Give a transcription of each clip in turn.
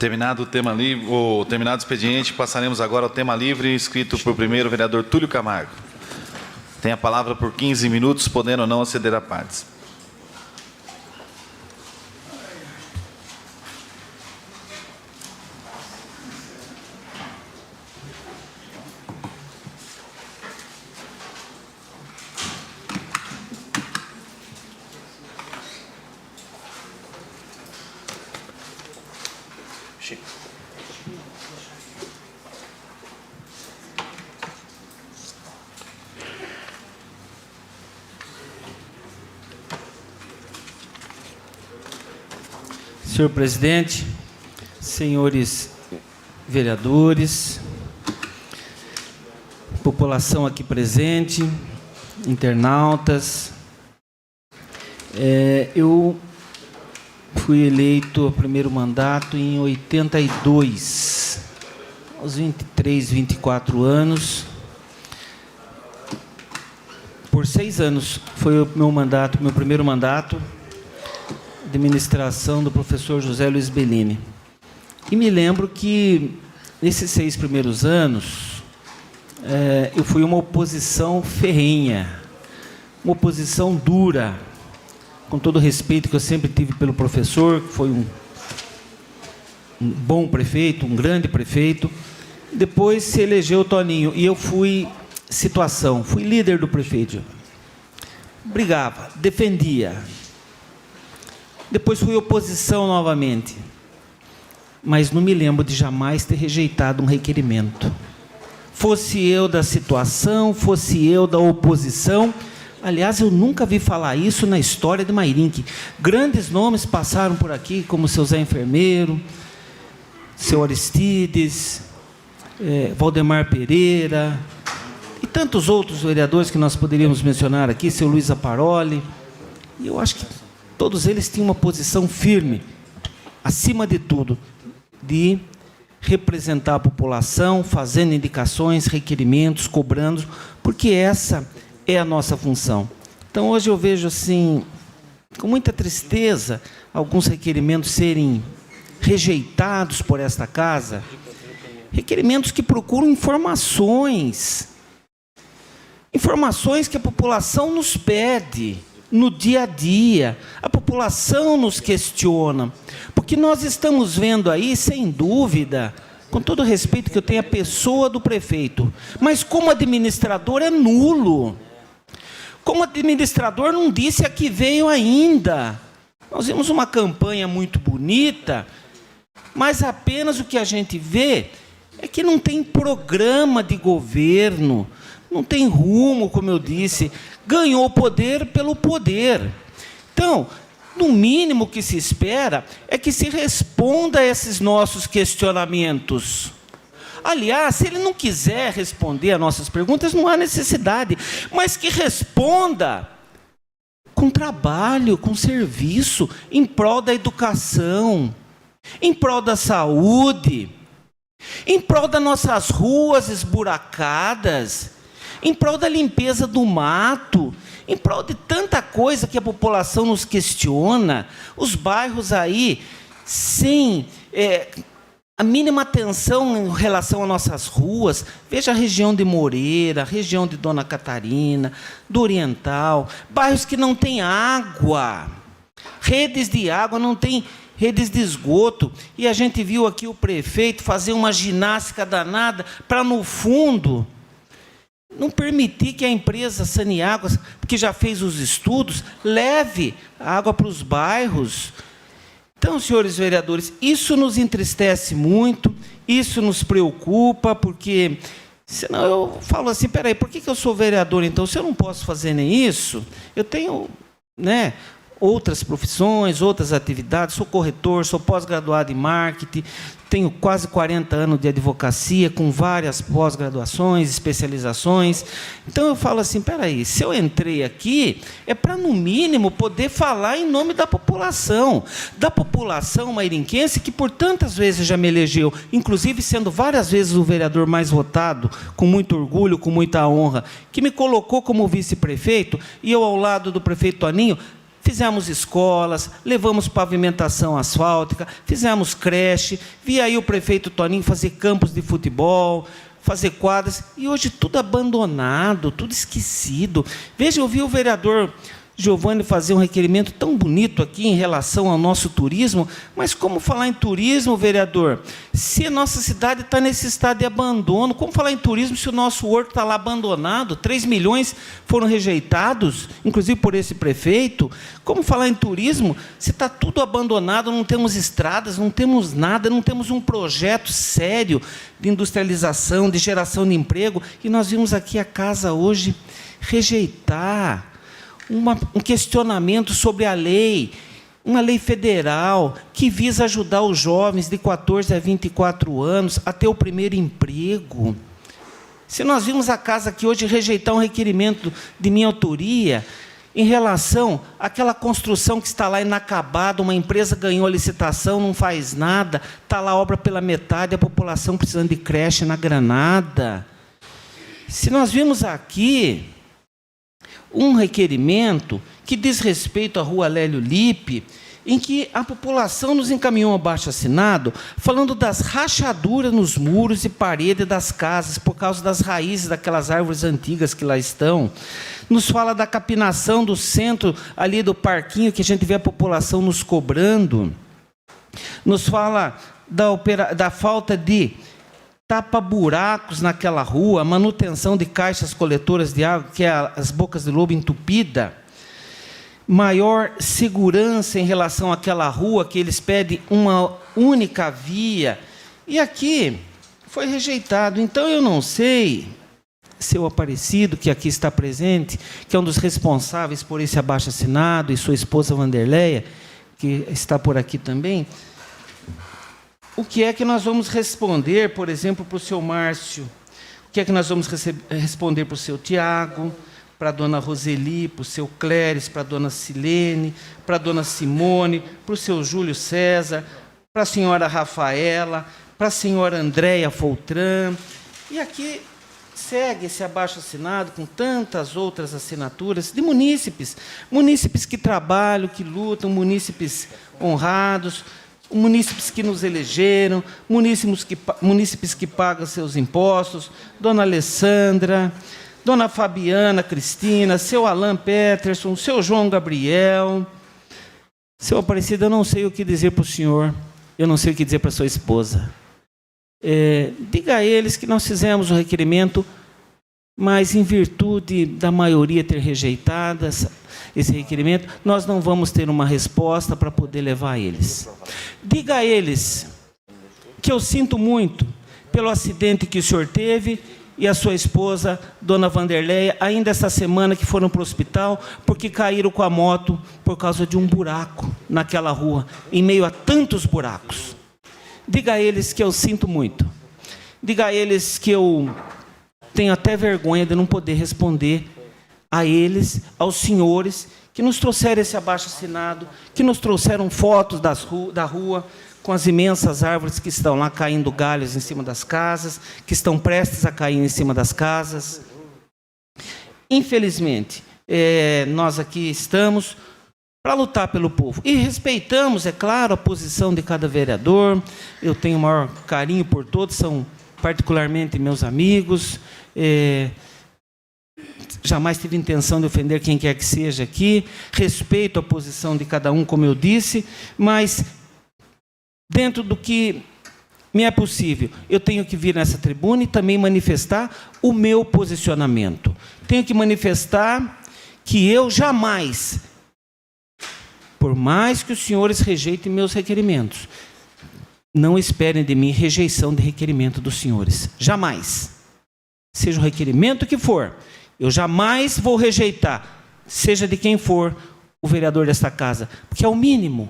Terminado o expediente, passaremos agora ao tema livre, escrito por primeiro o vereador Túlio Camargo. Tem a palavra por 15 minutos, podendo ou não aceder a partes. Senhor presidente, senhores vereadores, população aqui presente, internautas, eu fui eleito ao primeiro mandato em 82, aos 23, 24 anos. Por 6 anos foi o meu primeiro mandato, administração do professor José Luiz Bellini. E me lembro que, nesses 6 primeiros anos, eu fui uma oposição ferrenha, uma oposição dura, com todo o respeito que eu sempre tive pelo professor, que foi um bom prefeito, um grande prefeito. Depois se elegeu o Toninho, e eu fui fui líder do prefeito. Brigava, defendia. Depois fui oposição novamente, mas não me lembro de jamais ter rejeitado um requerimento. Fosse eu da situação, fosse eu da oposição. Aliás, eu nunca vi falar isso na história de Mairinque. Grandes nomes passaram por aqui, como seu Zé Enfermeiro, seu Aristides, Valdemar Pereira, e tantos outros vereadores que nós poderíamos mencionar aqui, seu Luiz Aparoli. E eu acho que todos eles tinham uma posição firme, acima de tudo, de representar a população, fazendo indicações, requerimentos, cobrando, porque essa é a nossa função. Então, hoje eu vejo, assim, com muita tristeza, alguns requerimentos serem rejeitados por esta casa, requerimentos que procuram informações que a população nos pede, no dia a dia, a população nos questiona, porque nós estamos vendo aí, sem dúvida, com todo o respeito que eu tenho à pessoa do prefeito, mas como administrador é nulo. Como administrador não disse a que veio ainda. Nós vimos uma campanha muito bonita, mas apenas o que a gente vê é que não tem programa de governo, não tem rumo, como eu disse, ganhou poder pelo poder. Então, no mínimo que se espera é que se responda a esses nossos questionamentos. Aliás, se ele não quiser responder a nossas perguntas, não há necessidade, mas que responda com trabalho, com serviço, em prol da educação, em prol da saúde, em prol das nossas ruas esburacadas, em prol da limpeza do mato, em prol de tanta coisa que a população nos questiona, os bairros aí sem a mínima atenção em relação às nossas ruas. Veja a região de Moreira, a região de Dona Catarina, do Oriental, bairros que não têm água, redes de água, não tem redes de esgoto, e a gente viu aqui o prefeito fazer uma ginástica danada para, no fundo, não permitir que a empresa Saneáguas, que já fez os estudos, leve a água para os bairros. Então, senhores vereadores, isso nos entristece muito, isso nos preocupa, porque senão eu falo assim, peraí, por que eu sou vereador então? Se eu não posso fazer nem isso, eu tenho, outras profissões, outras atividades, sou corretor, sou pós-graduado em marketing, tenho quase 40 anos de advocacia, com várias pós-graduações, especializações. Então, eu falo assim, peraí, se eu entrei aqui, é para, no mínimo, poder falar em nome da população mairinquense, que por tantas vezes já me elegeu, inclusive sendo várias vezes o vereador mais votado, com muito orgulho, com muita honra, que me colocou como vice-prefeito, e eu, ao lado do prefeito Toninho, fizemos escolas, levamos pavimentação asfáltica, fizemos creche, vi aí o prefeito Toninho fazer campos de futebol, fazer quadras, e hoje tudo abandonado, tudo esquecido. Veja, eu vi o vereador Giovanni fazer um requerimento tão bonito aqui em relação ao nosso turismo, mas como falar em turismo, vereador, se a nossa cidade está nesse estado de abandono? Como falar em turismo se o nosso horto está lá abandonado? 3 milhões foram rejeitados, inclusive por esse prefeito. Como falar em turismo se está tudo abandonado, não temos estradas, não temos nada, não temos um projeto sério de industrialização, de geração de emprego, e nós vimos aqui a casa hoje rejeitar um questionamento sobre a lei, uma lei federal que visa ajudar os jovens de 14 a 24 anos a ter o primeiro emprego. Se nós vimos a casa aqui hoje rejeitar um requerimento de minha autoria em relação àquela construção que está lá inacabada, uma empresa ganhou a licitação, não faz nada, está lá a obra pela metade, a população precisando de creche na Granada. Se nós vimos aqui um requerimento que diz respeito à Rua Lélio Lippe, em que a população nos encaminhou um abaixo-assinado falando das rachaduras nos muros e paredes das casas por causa das raízes daquelas árvores antigas que lá estão. Nos fala da capinação do centro ali do parquinho, que a gente vê a população nos cobrando. Nos fala da falta de tapa-buracos naquela rua, manutenção de caixas coletoras de água, que é as bocas de lobo entupida, maior segurança em relação àquela rua, que eles pedem uma única via, e aqui foi rejeitado. Então, eu não sei, seu Aparecido, que aqui está presente, que é um dos responsáveis por esse abaixo-assinado, e sua esposa Vanderleia, que está por aqui também, o que é que nós vamos responder, por exemplo, para o seu Márcio? O que é que nós vamos responder para o seu Tiago, para a dona Roseli, para o seu Cléris, para a dona Silene, para a dona Simone, para o seu Júlio César, para a senhora Rafaela, para a senhora Andréia Foltran. E aqui segue esse abaixo-assinado com tantas outras assinaturas de munícipes, munícipes que trabalham, que lutam, munícipes honrados, munícipes que nos elegeram, munícipes que pagam seus impostos, dona Alessandra, dona Fabiana Cristina, seu Alan Peterson, seu João Gabriel. Seu Aparecido, eu não sei o que dizer para o senhor, eu não sei o que dizer para a sua esposa. Diga a eles que nós fizemos o requerimento, mas em virtude da maioria ter rejeitado esse requerimento, nós não vamos ter uma resposta para poder levar a eles. Diga a eles que eu sinto muito pelo acidente que o senhor teve e a sua esposa, dona Vanderleia, ainda essa semana que foram para o hospital, porque caíram com a moto por causa de um buraco naquela rua, em meio a tantos buracos. Diga a eles que eu sinto muito. Diga a eles que eu tenho até vergonha de não poder responder a eles, aos senhores, que nos trouxeram esse abaixo-assinado, que nos trouxeram fotos da rua, com as imensas árvores que estão lá caindo galhos em cima das casas, que estão prestes a cair em cima das casas. Infelizmente, nós aqui estamos para lutar pelo povo. E respeitamos, é claro, a posição de cada vereador. Eu tenho o maior carinho por todos, são particularmente meus amigos. Jamais tive intenção de ofender quem quer que seja aqui. Respeito a posição de cada um, como eu disse, mas dentro do que me é possível, eu tenho que vir nessa tribuna e também manifestar o meu posicionamento. Tenho que manifestar que eu jamais, por mais que os senhores rejeitem meus requerimentos, não esperem de mim rejeição de requerimento dos senhores. Jamais. Seja o requerimento que for, eu jamais vou rejeitar, seja de quem for, o vereador desta casa, porque é o mínimo.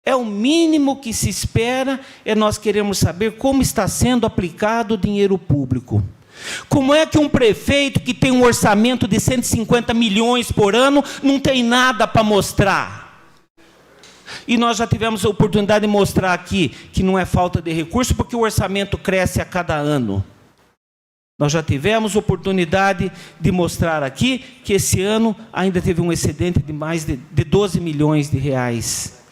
É o mínimo que se espera, nós queremos saber como está sendo aplicado o dinheiro público. Como é que um prefeito que tem um orçamento de 150 milhões por ano não tem nada para mostrar? E nós já tivemos a oportunidade de mostrar aqui que não é falta de recurso, porque o orçamento cresce a cada ano. Nós já tivemos oportunidade de mostrar aqui que esse ano ainda teve um excedente de mais de 12 milhões de reais.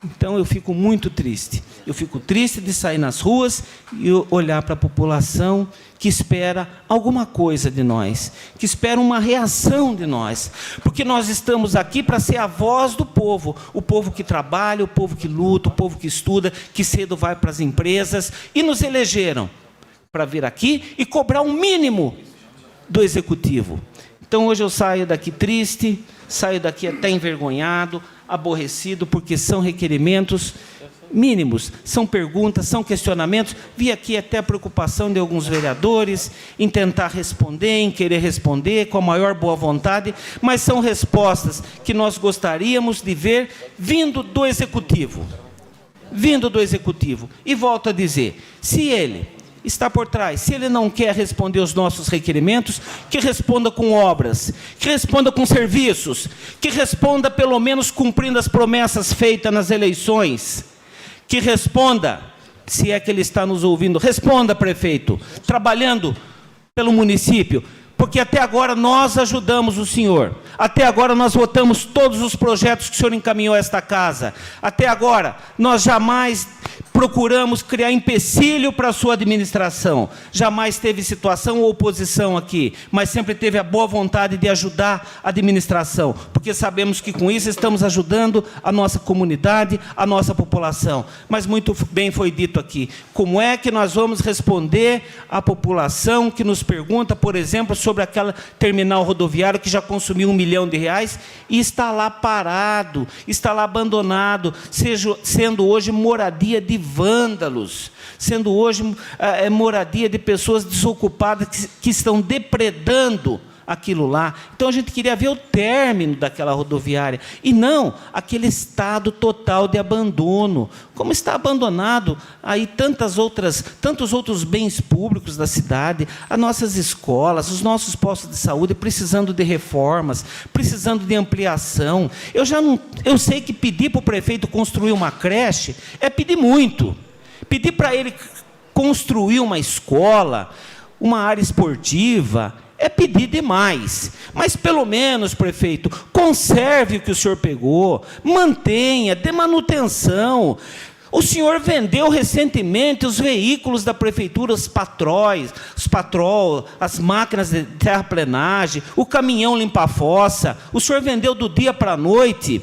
Então eu fico muito triste. Eu fico triste de sair nas ruas e olhar para a população que espera alguma coisa de nós, que espera uma reação de nós, porque nós estamos aqui para ser a voz do povo, o povo que trabalha, o povo que luta, o povo que estuda, que cedo vai para as empresas, e nos elegeram para vir aqui e cobrar um mínimo do executivo. Então hoje eu saio daqui triste, saio daqui até envergonhado, aborrecido, porque são requerimentos mínimos, são perguntas, são questionamentos. Vi aqui até a preocupação de alguns vereadores em tentar responder, em querer responder com a maior boa vontade, mas são respostas que nós gostaríamos de ver vindo do Executivo. Vindo do Executivo. E volto a dizer, se ele está por trás, se ele não quer responder os nossos requerimentos, que responda com obras, que responda com serviços, que responda pelo menos cumprindo as promessas feitas nas eleições, que responda, se é que ele está nos ouvindo, responda, prefeito, trabalhando pelo município, porque até agora nós ajudamos o senhor, até agora nós votamos todos os projetos que o senhor encaminhou a esta casa, até agora nós jamais procuramos criar empecilho para a sua administração, jamais teve situação ou oposição aqui, mas sempre teve a boa vontade de ajudar a administração, porque sabemos que com isso estamos ajudando a nossa comunidade, a nossa população. Mas muito bem foi dito aqui, como é que nós vamos responder à população que nos pergunta, por exemplo, sobre aquela terminal rodoviária que já consumiu R$1 milhão e está lá parado, está lá abandonado, sendo hoje moradia de vândalos, sendo hoje moradia de pessoas desocupadas que estão depredando aquilo lá. Então a gente queria ver o término daquela rodoviária e não aquele estado total de abandono, como está abandonado aí tantos outros bens públicos da cidade, as nossas escolas, os nossos postos de saúde precisando de reformas, precisando de ampliação. Eu sei que pedir para o prefeito construir uma creche é pedir muito, pedir para ele construir uma escola, uma área esportiva, é pedir demais, mas pelo menos, prefeito, conserve o que o senhor pegou, mantenha, dê manutenção. O senhor vendeu recentemente os veículos da prefeitura, os patrol, as máquinas de terraplenagem, o caminhão limpa-fossa, o senhor vendeu do dia para a noite,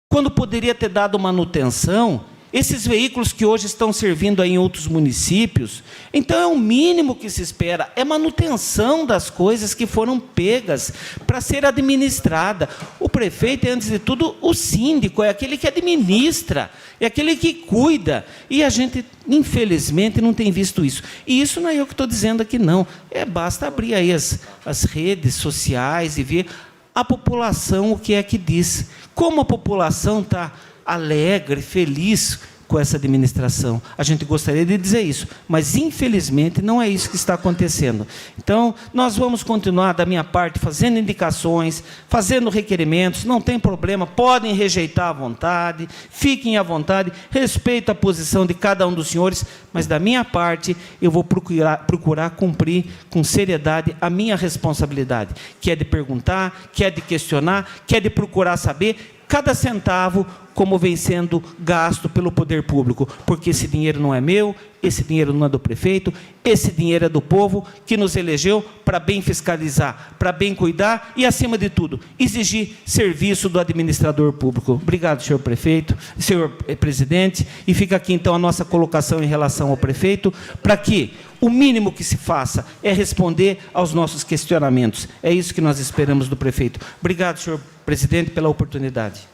quando poderia ter dado manutenção. Esses veículos que hoje estão servindo aí em outros municípios, então é o mínimo que se espera, é manutenção das coisas que foram pegas para ser administrada. O prefeito é, antes de tudo, o síndico, é aquele que administra, é aquele que cuida, e a gente, infelizmente, não tem visto isso. E isso não é eu que estou dizendo aqui, não. Basta abrir aí as redes sociais e ver a população o que é que diz. Como a população está alegre, feliz com essa administração. A gente gostaria de dizer isso, mas infelizmente não é isso que está acontecendo. Então, nós vamos continuar da minha parte fazendo indicações, fazendo requerimentos, não tem problema, podem rejeitar à vontade, fiquem à vontade, respeito a posição de cada um dos senhores, mas da minha parte eu vou procurar cumprir com seriedade a minha responsabilidade, que é de perguntar, que é de questionar, que é de procurar saber cada centavo como vem sendo gasto pelo poder público, porque esse dinheiro não é meu, esse dinheiro não é do prefeito, esse dinheiro é do povo que nos elegeu para bem fiscalizar, para bem cuidar e, acima de tudo, exigir serviço do administrador público. Obrigado, senhor prefeito, senhor presidente, e fica aqui então a nossa colocação em relação ao prefeito, para que o mínimo que se faça é responder aos nossos questionamentos. É isso que nós esperamos do prefeito. Obrigado, senhor presidente, pela oportunidade.